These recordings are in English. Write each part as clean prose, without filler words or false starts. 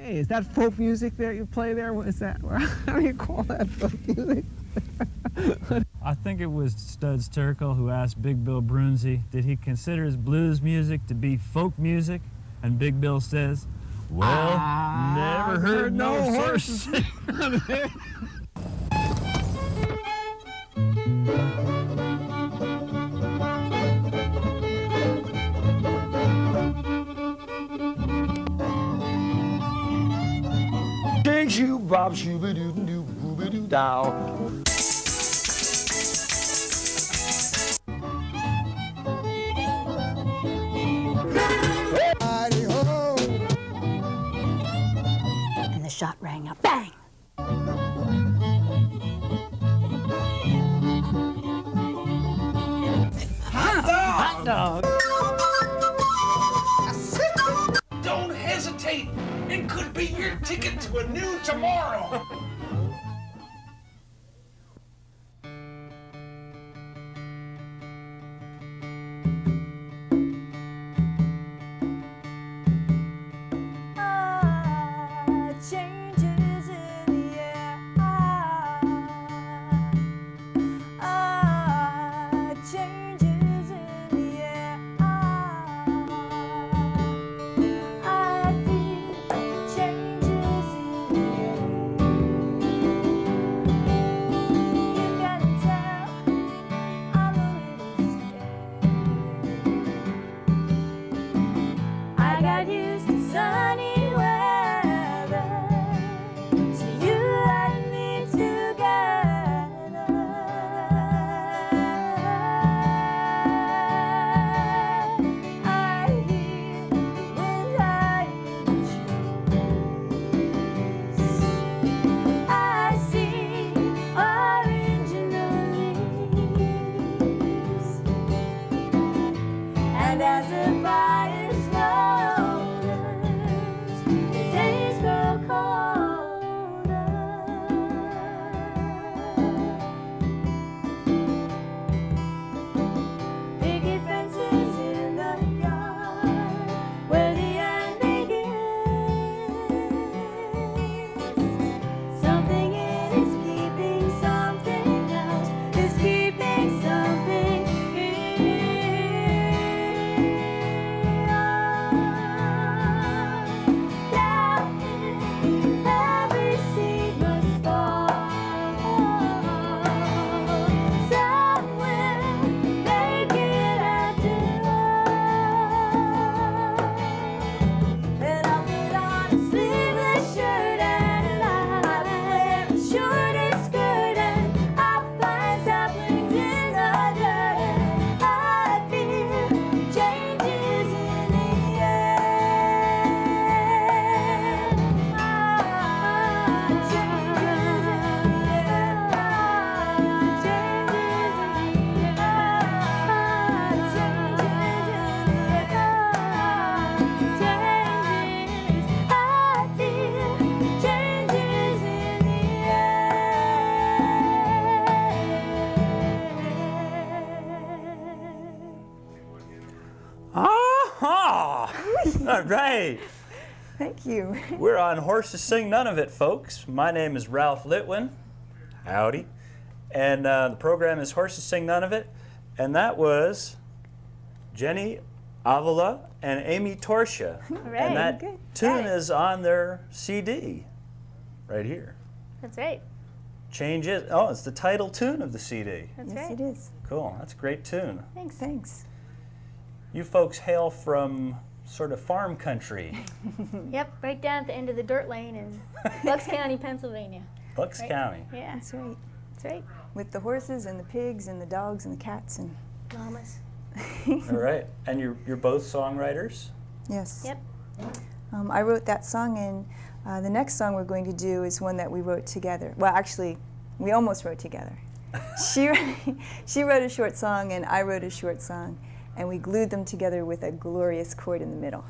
Hey, is that folk music there you play there? What is that? How do you call that folk music? I think it was Studs Terkel who asked Big Bill Brunzi, did he consider his blues music to be folk music? And Big Bill says, well, never heard no horse. Ding shoo bob shooby doo doo booby doo dow. And the shot rang out, bang! Hot dog! Don't hesitate! It could be your ticket to a new tomorrow! Changes in the air. Changes in the air. I feel changes in the air. You gotta tell I'm a little scared. I got used to sunny weather. So you and me together. I hear wind high in the trees. I see original leaves. And as the fire smolders, the days grow colder. Picket fences in the yard where the end begins. Something in is keeping something else, is keeping something down in every seed must fall. Some will make it after all. And I'll put on a sleeveless shirt and I will wear a shorter skirt and I'll find saplings in the dirt and I feel changes in the air. Aha! All right. Thank you. We're on Horses Sing None of It, folks. My name is Ralph Litwin. Howdy. And the program is Horses Sing None of It. And that was Jennie, Avila, and Amy Torchia. right, and that good. tune Got it. is on their CD right here. That's right. Changes. Oh, it's the title tune of the CD. That's Yes, right. it is. Cool. That's a great tune. Thanks. Thanks. You folks hail from sort of farm country, Yep, right down at the end of the dirt lane in Bucks County, Pennsylvania. Bucks Right. County. Yeah, That's right. that's right. With the horses and the pigs and the dogs and the cats and Llamas. All right. And you're both songwriters? yes. Yep. I wrote that song, and the next song we're going to do is one that we wrote together. Well, actually, we almost wrote together. She wrote a short song, and I wrote a short song, and we glued them together with a glorious chord in the middle.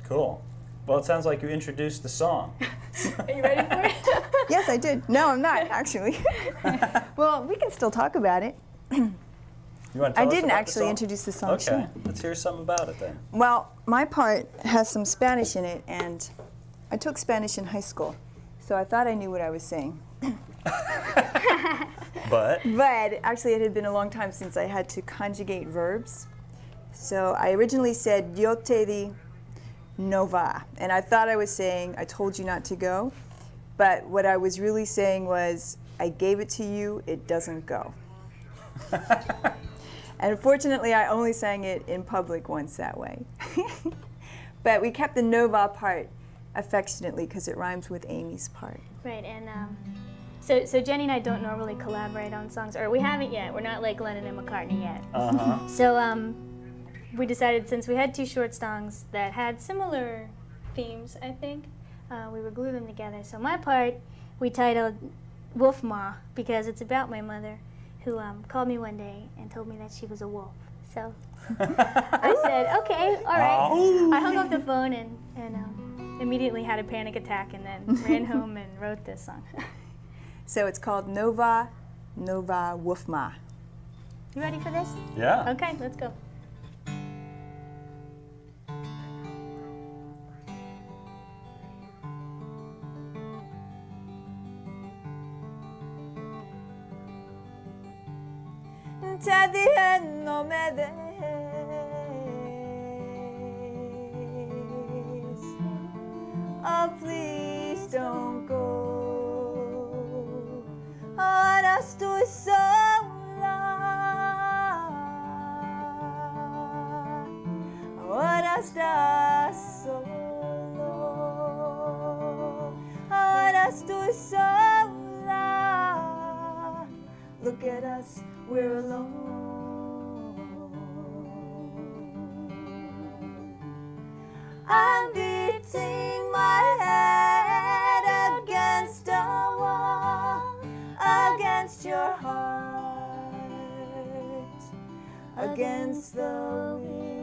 Cool. Well, it sounds like you introduced the song. Are you ready for it? Yes, I did. No, I'm not, actually. Well, we can still talk about it. You want to tell I us didn't about the actually song? introduce the song. Okay, Sure. let's hear something about it then. Well, my part has some Spanish in it, and I took Spanish in high school, so I thought I knew what I was saying. But But actually, it had been a long time since I had to conjugate verbs. So I originally said, yo te di no va. And I thought I was saying, I told you not to go. But what I was really saying was, I gave it to you, it doesn't go. And unfortunately, I only sang it in public once that way. But we kept the no va part affectionately because it rhymes with Amy's part. Right, and so Jenny and I don't normally collaborate on songs, or we haven't yet. We're not like Lennon and McCartney yet. So we decided, since we had two short songs that had similar themes, I think, we would glue them together. So my part we titled Wolf Ma, because it's about my mother, who called me one day and told me that she was a wolf. So I said, okay, all right. I hung up the phone and immediately had a panic attack, and then ran home and wrote this song. So it's called Nova, Nova, Wolf Ma. You ready for this? yeah. Okay, let's go. Te dije no me des. Oh, please don't go. Ahora estoy sola. Ahora estás solo. Ahora estoy sola. Look at us, we're alone. I'm beating my head against a wall, against your heart, against the wind.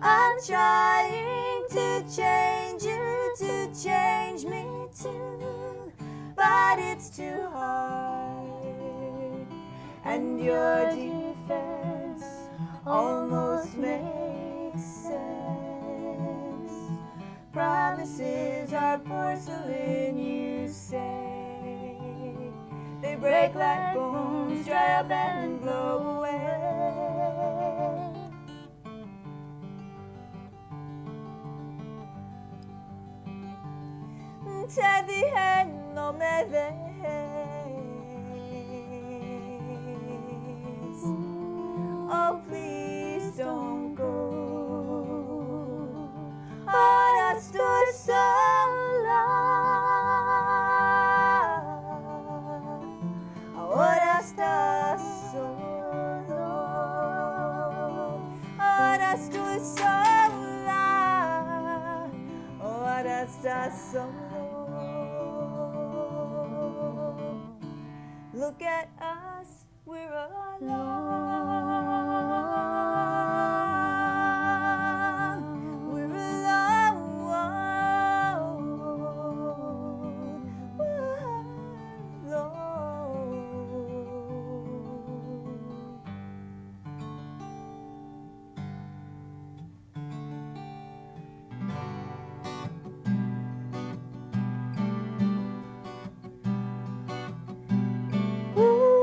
I'm trying to change you, to change me too, but it's too hard, and your defense almost makes sense. Promises are porcelain, you say. They break like bones, dry up and blow away. Te dije no me des. Oh, please don't go. Ahora estoy sola. Ahora estás solo. Ahora estoy sola. Ahora estás solo. Look at us, we're alone. We're alone. We're alone. Ooh.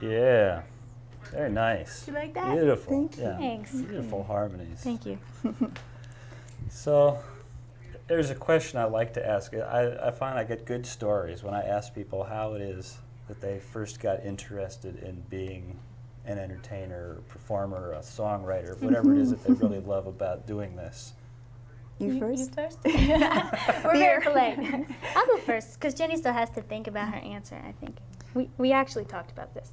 Yeah. Very nice. Do you like that? Beautiful. Thank you. Yeah. Thanks. Beautiful harmonies. Thank you. So, there's a question I like to ask. I find I get good stories when I ask people how it is that they first got interested in being an entertainer, a performer, a songwriter, whatever it is that they really love about doing this. You You first? first? We're very polite. I'll go first because Jenny still has to think about her answer, I think. We actually talked about this.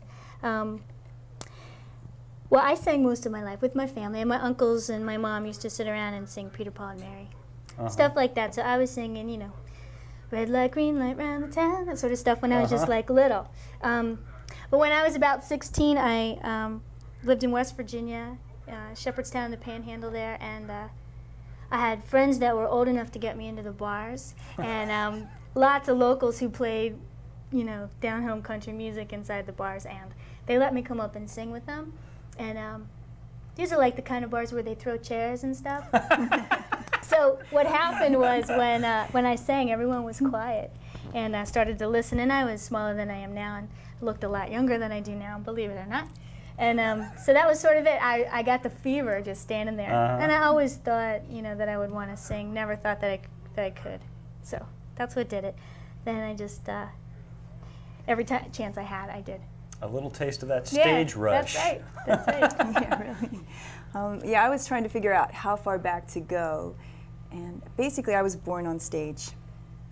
Well, I sang most of my life with my family, and my uncles and my mom used to sit around and sing Peter, Paul, and Mary. Stuff like that. So I was singing, you know, red light, green light, round the town, that sort of stuff when I was just like little. But when I was about 16, I lived in West Virginia, Shepherdstown, the Panhandle there, and I had friends that were old enough to get me into the bars, and lots of locals who played, you know, down-home country music inside the bars, and they let me come up and sing with them. And these are like the kind of bars where they throw chairs and stuff. So what happened was when I sang, everyone was quiet, and I started to listen, and I was smaller than I am now and looked a lot younger than I do now, believe it or not. And so that was sort of it. I got the fever just standing there. And I always thought, you know, that I would want to sing. Never thought that I could. So that's what did it. Then I just, every chance I had, I did. A little taste of that stage rush. That's right. That's right. Yeah, really. Yeah, I was trying to figure out how far back to go. And basically, I was born on stage.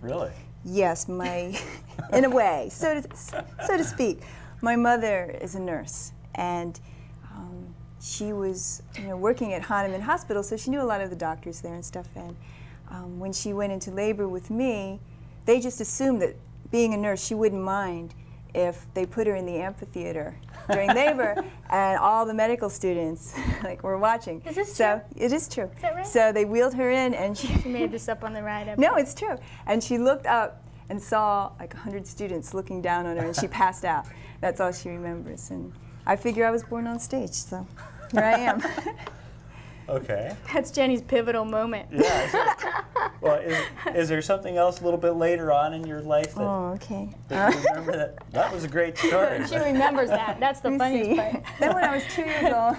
Really? Yes, in a way, so to speak. My mother is a nurse, and she was, you know, working at Hahnemann Hospital, so she knew a lot of the doctors there and stuff. And when she went into labor with me, they just assumed that being a nurse, she wouldn't mind if they put her in the amphitheater during labor, and all the medical students like were watching. Is this so true? It is true. Is that right? So they wheeled her in, and She made this up on the ride up. no, it's true. And she looked up and saw like 100 students looking down on her, and she passed out. That's all she remembers. And I figure I was born on stage, so here I am. Okay. That's Jenny's pivotal moment. Yeah. Well, is there something else a little bit later on in your life that, Oh, okay. that you remember that? That was a great story. She remembers that. That's the Let me funniest see. part. Then when I was 2 years old,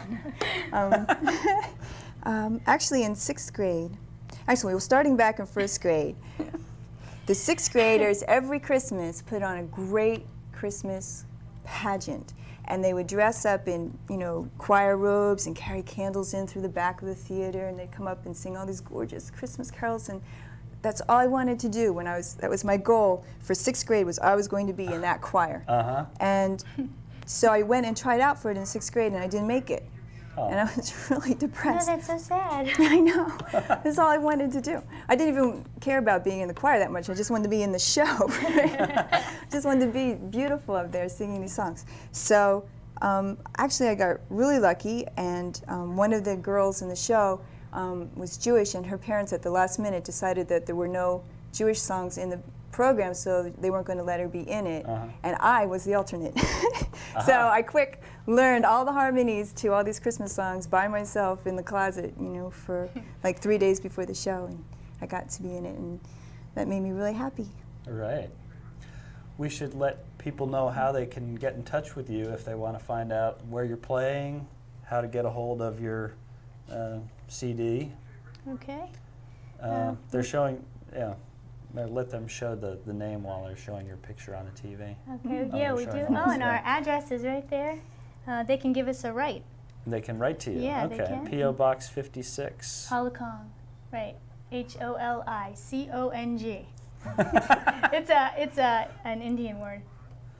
actually in 6th grade, actually we were starting back in 1st grade, the 6th graders every Christmas put on a great Christmas pageant. And they would dress up in, you know, choir robes and carry candles in through the back of the theater, and they'd come up and sing all these gorgeous Christmas carols. And that's all I wanted to do that was my goal for 6th grade, was I was going to be in that choir. And so I went and tried out for it in 6th grade, and I didn't make it. And I was really No, depressed. that's so sad. I know. That's all I wanted to do. I didn't even care about being in the choir that much. I just wanted to be in the show. Just wanted to be beautiful up there singing these songs. So actually I got really lucky, and one of the girls in the show was Jewish, and her parents at the last minute decided that there were no Jewish songs in the program, so they weren't going to let her be in it. And I was the alternate. So I quick learned all the harmonies to all these Christmas songs by myself in the closet, you know, for like 3 days before the show, and I got to be in it, and that made me really happy. All right. We should let people know how they can get in touch with you if they want to find out where you're playing, how to get a hold of your CD. Okay. They're showing, yeah. Let them show the name while they're showing your picture on the TV. Okay. Oh, Yeah, they're we do. showing Oh, us, and yeah. our address is right there. They can give us a write. They can write to you. Yeah, they okay. can. P.O. Box 56. Holicong. Right. Holicong. It's an Indian word.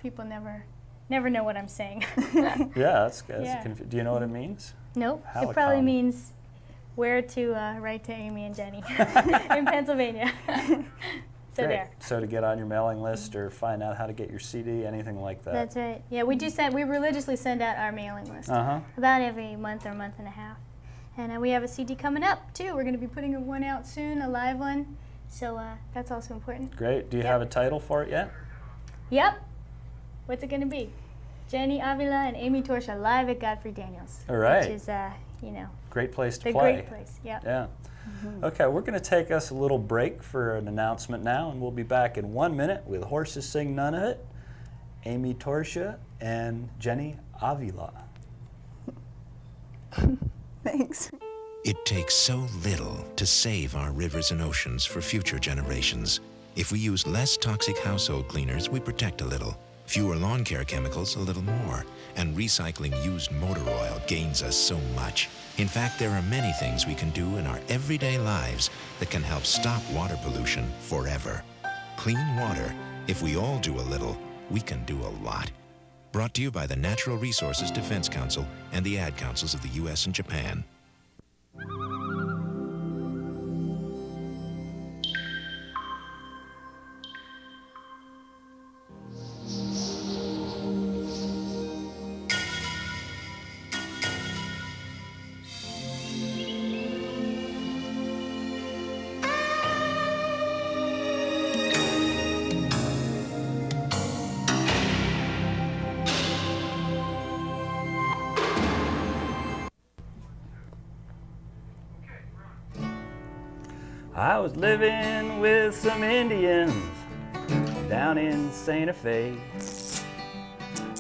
People never know what I'm saying. Yeah, that's good. Yeah. Do you know what it means? Nope. It probably Holicong. means where to write to Amy and Jenny in Pennsylvania. So Great. there. So to get on your mailing list or find out how to get your CD, anything like that. That's right. Yeah, we religiously send out our mailing list about every month or month and a half. And we have a CD coming up too. We're going to be putting one out soon, a live one. So that's also important. Great. Do you Yep. have a title for it yet? Yep. What's it going to be? Jennie, Avila, and Amy Torchia live at Godfrey Daniels. All right. Which is, you know, Great place to the play. great place. Yep. Yeah. Okay, we're going to take us a little break for an announcement now, and we'll be back in 1 minute with Horses Sing None of It. Amy Torchia and Jennie Avila. Thanks. It takes so little to save our rivers and oceans for future generations. If we use less toxic household cleaners, we protect a little. Fewer lawn care chemicals, a little more. And recycling used motor oil gains us so much. In fact, there are many things we can do in our everyday lives that can help stop water pollution forever. Clean water. If we all do a little, we can do a lot. Brought to you by the Natural Resources Defense Council and the Ad Councils of the U.S. and Japan. I was living with some Indians down in Santa Fe.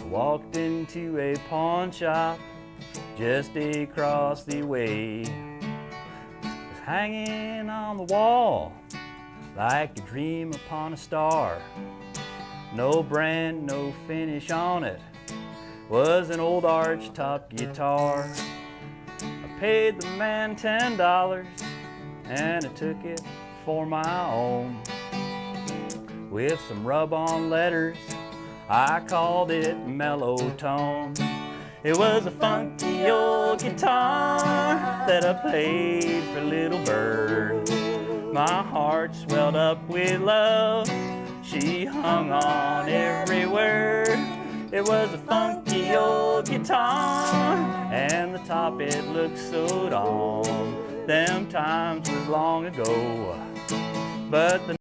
Walked into a pawn shop just across the way. Was hanging on the wall like a dream upon a star. No brand, no finish on it, was an old arch-top guitar. I paid the man $10 and I took it for my own. With some rub-on letters, I called it Mellow Tone. It was a funky old guitar that I played for Little Bird. My heart swelled up with love, she hung on every word. It was a funky old guitar, and the top it looked sewed on. Them times was long ago, but the